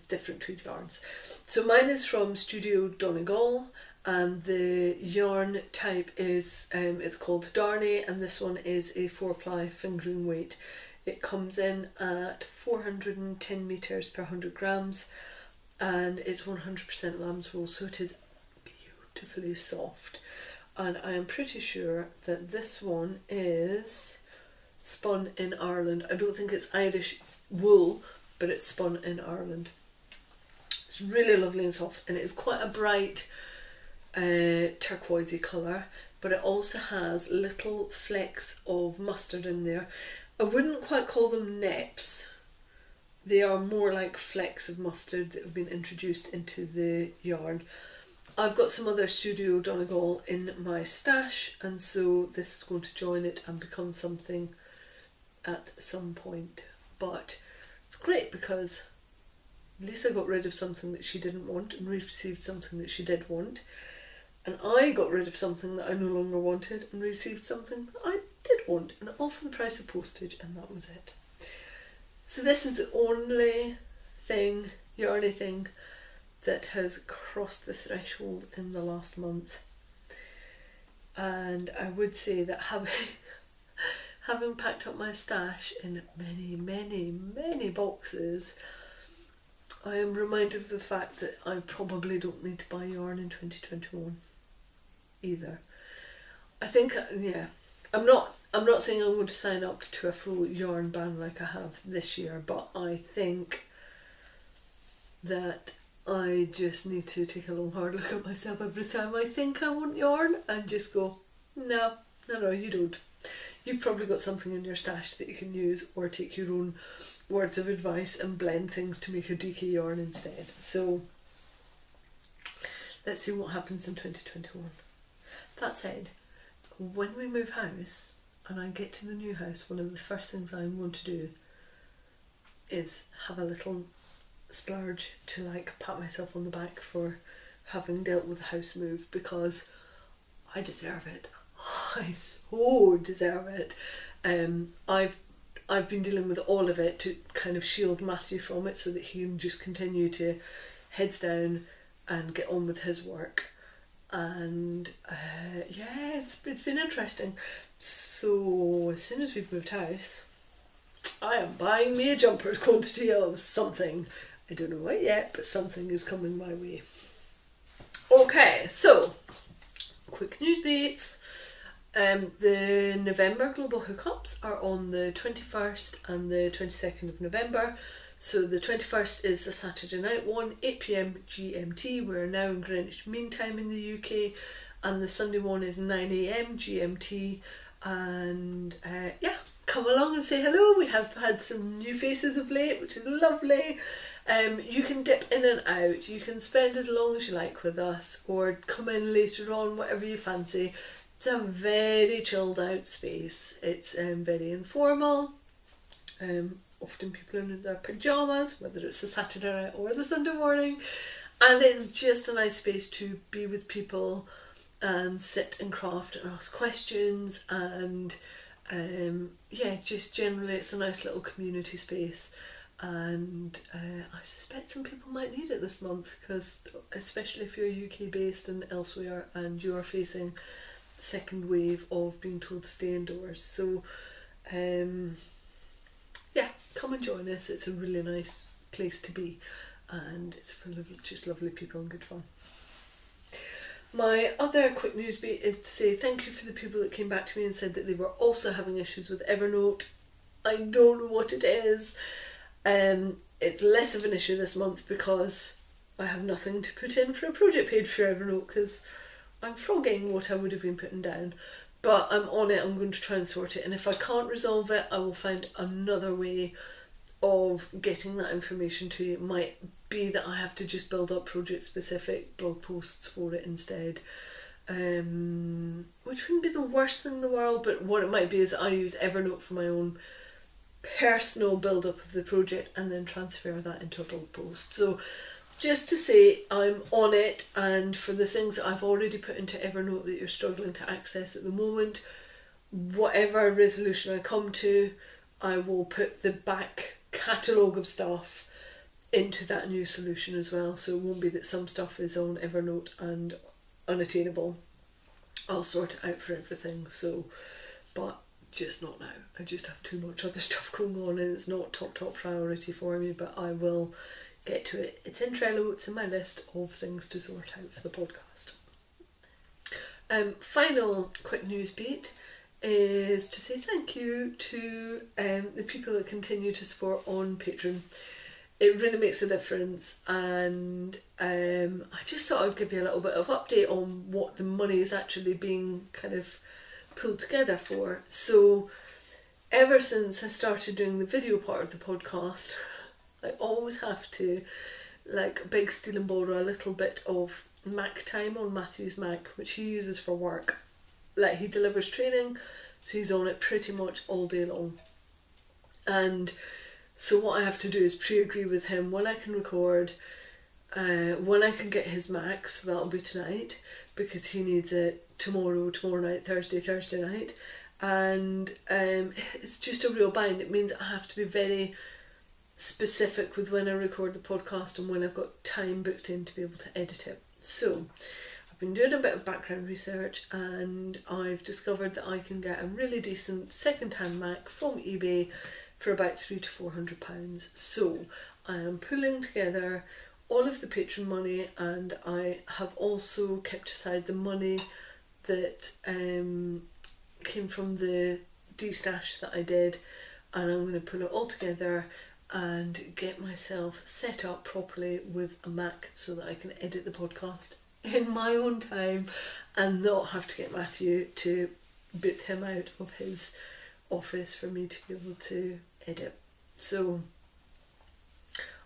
different tweed yarns. So mine is from Studio Donegal, and the yarn type is, it's called Darnay, and this one is a 4-ply fingering weight. It comes in at 410 metres per 100 grams, and it's 100% lamb's wool, so it is beautifully soft. And I am pretty sure that this one is spun in Ireland. I don't think it's Irish wool, but it's spun in Ireland. It's really lovely and soft, and it is quite a bright turquoisey colour, but it also has little flecks of mustard in there. I wouldn't quite call them neps. They are more like flecks of mustard that have been introduced into the yarn. I've got some other Studio Donegal in my stash, and so this is going to join it and become something at some point. But it's great because Lisa got rid of something that she didn't want and received something that she did want. And I got rid of something that I no longer wanted and received something that I did want, and all for the price of postage, and that was it. So this is the only thing, yarny thing, that has crossed the threshold in the last month. And I would say that having packed up my stash in many boxes, I am reminded of the fact that I probably don't need to buy yarn in 2021 either. I think, yeah, I'm not saying I'm going to sign up to a full yarn ban like I have this year, but I think that I just need to take a long hard look at myself every time I think I want yarn and just go, no, you don't. You've probably got something in your stash that you can use, or take your own words of advice and blend things to make a DK yarn instead. So let's see what happens in 2021. That said, when we move house and I get to the new house, one of the first things I'm going to do is have a little splurge to like pat myself on the back for having dealt with the house move, because I deserve it. I so deserve it. I've been dealing with all of it to kind of shield Matthew from it so that he can just continue to heads down and get on with his work. And yeah, it's been interesting. So as soon as we've moved house, I am buying me a jumper's quantity of something. I don't know what yet, but something is coming my way. Okay, so quick news beats. The November Global Hookups are on the 21st and the 22nd of November. So the 21st is a Saturday night one, 8 PM GMT. We're now in Greenwich Mean Time in the UK. And the Sunday one is 9 AM GMT. And yeah, come along and say hello. We have had some new faces of late, which is lovely. You can dip in and out. You can spend as long as you like with us, or come in later on, whatever you fancy. It's a very chilled out space. It's very informal. Often people are in their pyjamas, whether it's the Saturday night or the Sunday morning, and it's just a nice space to be with people and sit and craft and ask questions, and yeah, just generally it's a nice little community space. And I suspect some people might need it this month, because especially if you're UK based and elsewhere and you are facing second wave of being told to stay indoors. So yeah, come and join us. It's a really nice place to be, and it's full of just lovely people and good fun. My other quick news beat is to say thank you for the people that came back to me and said that they were also having issues with Evernote. I don't know what it is. It's less of an issue this month because I have nothing to put in for a project page for Evernote, because I'm frogging what I would have been putting down. But I'm on it. I'm going to try and sort it, and if I can't resolve it, I will find another way of getting that information to you. It might be that I have to just build up project specific blog posts for it instead, which wouldn't be the worst thing in the world. But what it might be is I use Evernote for my own personal build up of the project and then transfer that into a blog post. So just to say, I'm on it, and for the things that I've already put into Evernote that you're struggling to access at the moment, whatever resolution I come to, I will put the back catalogue of stuff into that new solution as well, so it won't be that some stuff is on Evernote and unattainable. I'll sort it out for everything, so, but just not now. I just have too much other stuff going on and it's not top priority for me, but I will get to it. It's in Trello, it's in my list of things to sort out for the podcast. Final quick news beat is to say thank you to the people that continue to support on Patreon. It really makes a difference, and I just thought I'd give you a little bit of update on what the money is actually being kind of pulled together for. So ever since I started doing the video part of the podcast, I always have to like beg, steal and borrow a little bit of Mac time on Matthew's Mac, which he uses for work. Like, he delivers training, so he's on it pretty much all day long. And so what I have to do is pre-agree with him when I can record, when I can get his Mac, so that'll be tonight, because he needs it tomorrow night, Thursday night. And it's just a real bind. It means I have to be very specific with when I record the podcast and when I've got time booked in to be able to edit it. So I've been doing a bit of background research, and I've discovered that I can get a really decent second-hand Mac from eBay for about £300 to £400. So I am pulling together all of the Patreon money, and I have also kept aside the money that came from the de-stash that I did, and I'm going to put it all together and get myself set up properly with a Mac so that I can edit the podcast in my own time and not have to get Matthew to boot him out of his office for me to be able to edit. So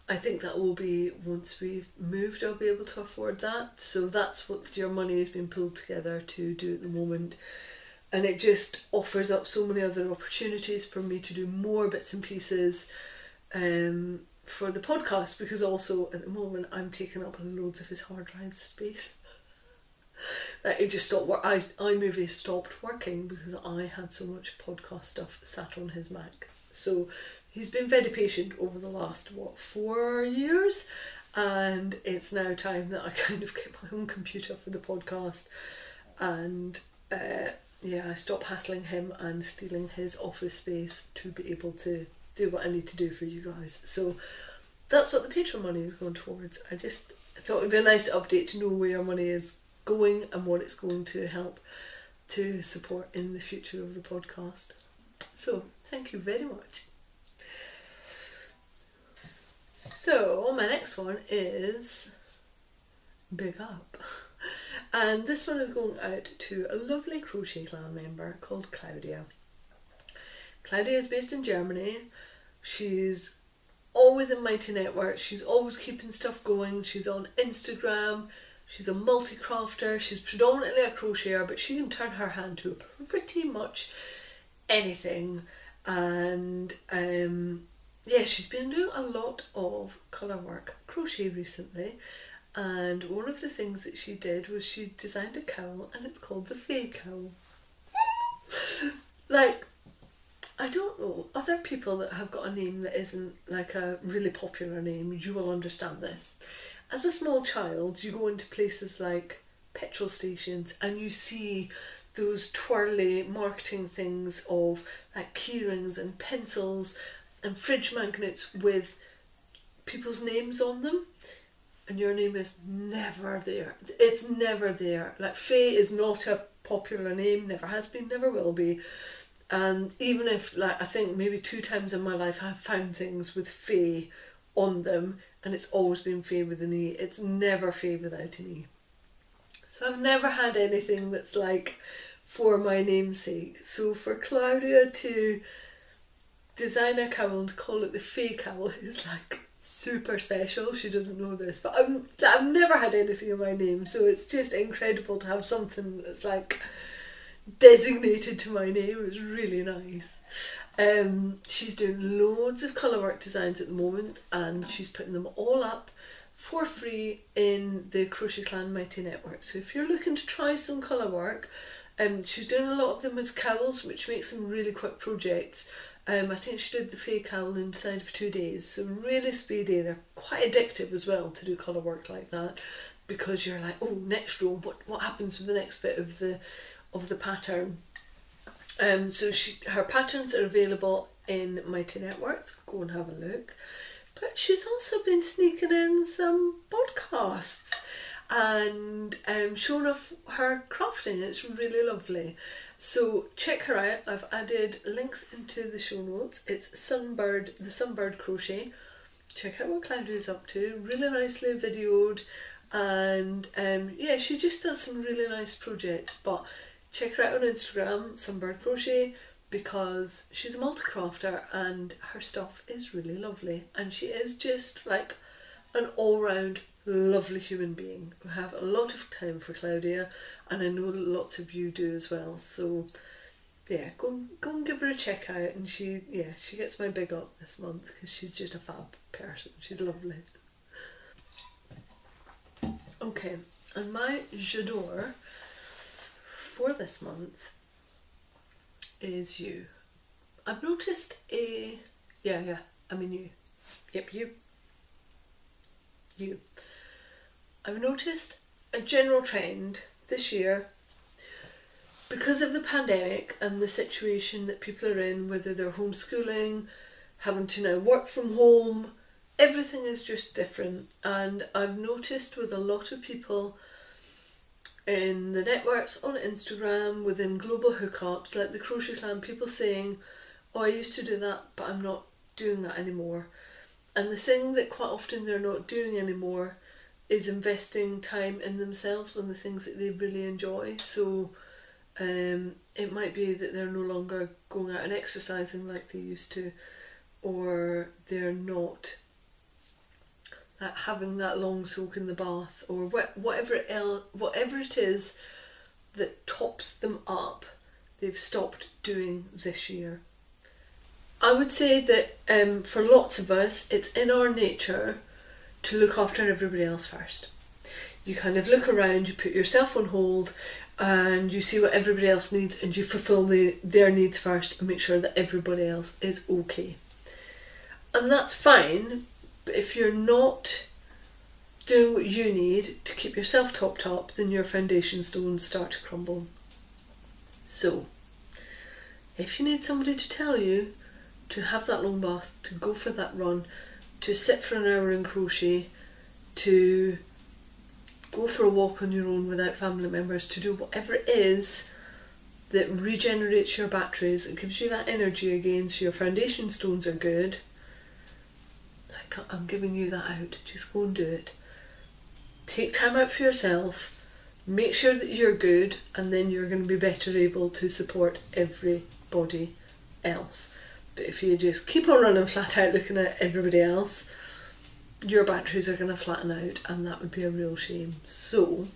I think that will be, once we've moved, I'll be able to afford that. So that's what your money has been pulled together to do at the moment, and it just offers up so many other opportunities for me to do more bits and pieces for the podcast, because also at the moment I'm taking up loads of his hard drive space. Like, it just stopped work. iMovie stopped working because I had so much podcast stuff sat on his Mac. So he's been very patient over the last 4 years, and it's now time that I kind of get my own computer for the podcast, and I stop hassling him and stealing his office space to be able to do what I need to do for you guys. So that's what the Patreon money is going towards. I thought it would be a nice update to know where your money is going and what it's going to help to support in the future of the podcast. So thank you very much. So my next one is Big Up, and this one is going out to a lovely Crochet Clan member called Claudia. Claudia is based in Germany. She's always in Mighty Networks. She's always keeping stuff going. She's on Instagram. She's a multi-crafter. She's predominantly a crocheter, but she can turn her hand to pretty much anything. And she's been doing a lot of colour work crochet recently. And one of the things that she did was she designed a cowl, and it's called the Fae Cowl. Like, I don't know, other people that have got a name that isn't like a really popular name, you will understand this. As a small child, you go into places like petrol stations and you see those twirly marketing things of like keyrings and pencils and fridge magnets with people's names on them, and your name is never there. It's never there. Like, Fae is not a popular name, never has been, never will be. And even if, like, I think maybe 2 times in my life I've found things with Fae on them, and it's always been Fae with an E. It's never Fae without an E. So I've never had anything that's like for my namesake. So for Claudia to design a cowl and call it the Fae Cowl is like super special. She doesn't know this, but I've never had anything in my name, so it's just incredible to have something that's like designated to my name. It's really nice. She's doing loads of colourwork designs at the moment, and she's putting them all up for free in the Crochet Clan Mighty Network. So if you're looking to try some colourwork, She's doing a lot of them as cowls, which makes them really quick projects. I think she did the Fae cowl inside of 2 days, so really speedy. They're quite addictive as well to do colour work like that, because you're like, oh, next row, what happens with the next bit of the pattern? So her patterns are available in Mighty Networks. Go and have a look. But she's also been sneaking in some podcasts and showing off her crafting. It's really lovely. So check her out. I've added links into the show notes. It's the Sunbird Crochet. Check out what Claudia's up to. Really nicely videoed, and yeah, she just does some really nice projects. But check her out on Instagram, Sunbird Crochet, because she's a multi-crafter and her stuff is really lovely, and she is just like an all-round lovely human being. I have a lot of time for Claudia, and I know lots of you do as well. So yeah, go and give her a check out, and she gets my big up this month because she's just a fab person. She's lovely. Okay, and my j'adore for this month is you. I've noticed you. I've noticed a general trend this year, because of the pandemic and the situation that people are in, whether they're homeschooling, having to now work from home, everything is just different. And I've noticed with a lot of people in the networks, on Instagram, within global hookups, like the Crochet Clan, people saying, oh, I used to do that, but I'm not doing that anymore. And the thing that quite often they're not doing anymore is investing time in themselves and the things that they really enjoy. So it might be that they're no longer going out and exercising like they used to, or they're not having that long soak in the bath, or whatever it is that tops them up, they've stopped doing this year. I would say that for lots of us, it's in our nature to look after everybody else first. You kind of look around, you put yourself on hold, and you see what everybody else needs, and you fulfill their needs first and make sure that everybody else is okay. And that's fine, but if you're not doing what you need to keep yourself topped up, then your foundation stones start to crumble. So, if you need somebody to tell you to have that long bath, to go for that run, to sit for an hour in crochet, to go for a walk on your own without family members, to do whatever it is that regenerates your batteries and gives you that energy again so your foundation stones are good, I'm giving you that out. Just go and do it. Take time out for yourself, make sure that you're good, and then you're going to be better able to support everybody else. But if you just keep on running flat out looking at everybody else, your batteries are going to flatten out, and that would be a real shame. So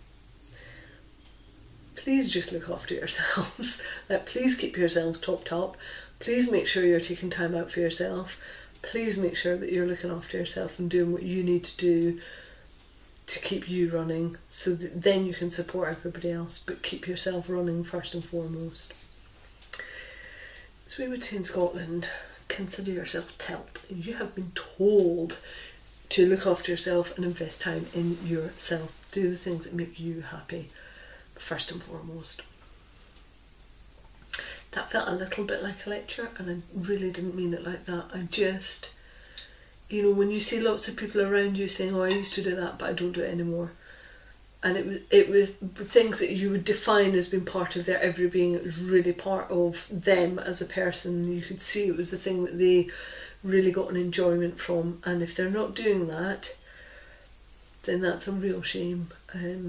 please just look after yourselves. Please keep yourselves topped up. Please make sure you're taking time out for yourself. Please make sure that you're looking after yourself and doing what you need to do to keep you running, so that then you can support everybody else, but keep yourself running first and foremost. As we would say in Scotland, consider yourself telt. You have been told to look after yourself and invest time in yourself. Do the things that make you happy first and foremost. That felt a little bit like a lecture, and I really didn't mean it like that. I just, you know, when you see lots of people around you saying, oh, I used to do that, but I don't do it anymore. And it was things that you would define as being part of their every being. It was really part of them as a person. You could see it was the thing that they really got an enjoyment from. And if they're not doing that, then that's a real shame.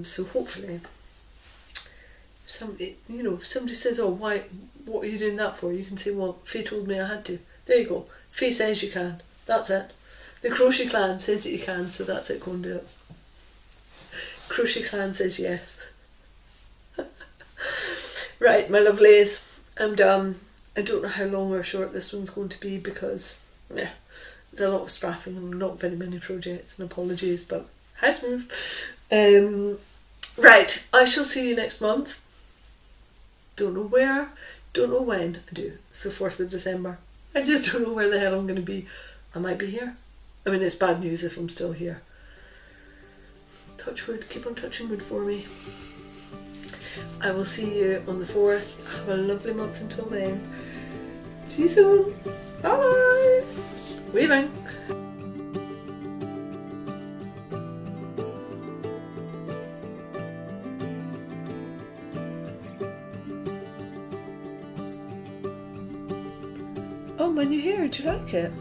So hopefully, somebody, you know, if somebody says, oh, why, what are you doing that for? You can say, well, Faye told me I had to. There you go. Faye says you can. That's it. The Crochet Clan says that you can, so that's it. Go and do it. Crochet Clan says yes. Right, my lovelies, I'm done. I don't know how long or short this one's going to be, because yeah, there's a lot of spraffing and not very many projects, and apologies, but house move. Right, I shall see you next month. Don't know where, don't know when. I do. It's the 4th of December. I just don't know where the hell I'm going to be. I might be here. I mean, it's bad news if I'm still here. Touch wood, keep on touching wood for me. I will see you on the 4th. Have a lovely month until then. See you soon. Bye. Weaving. Oh, my new hair, do you like it?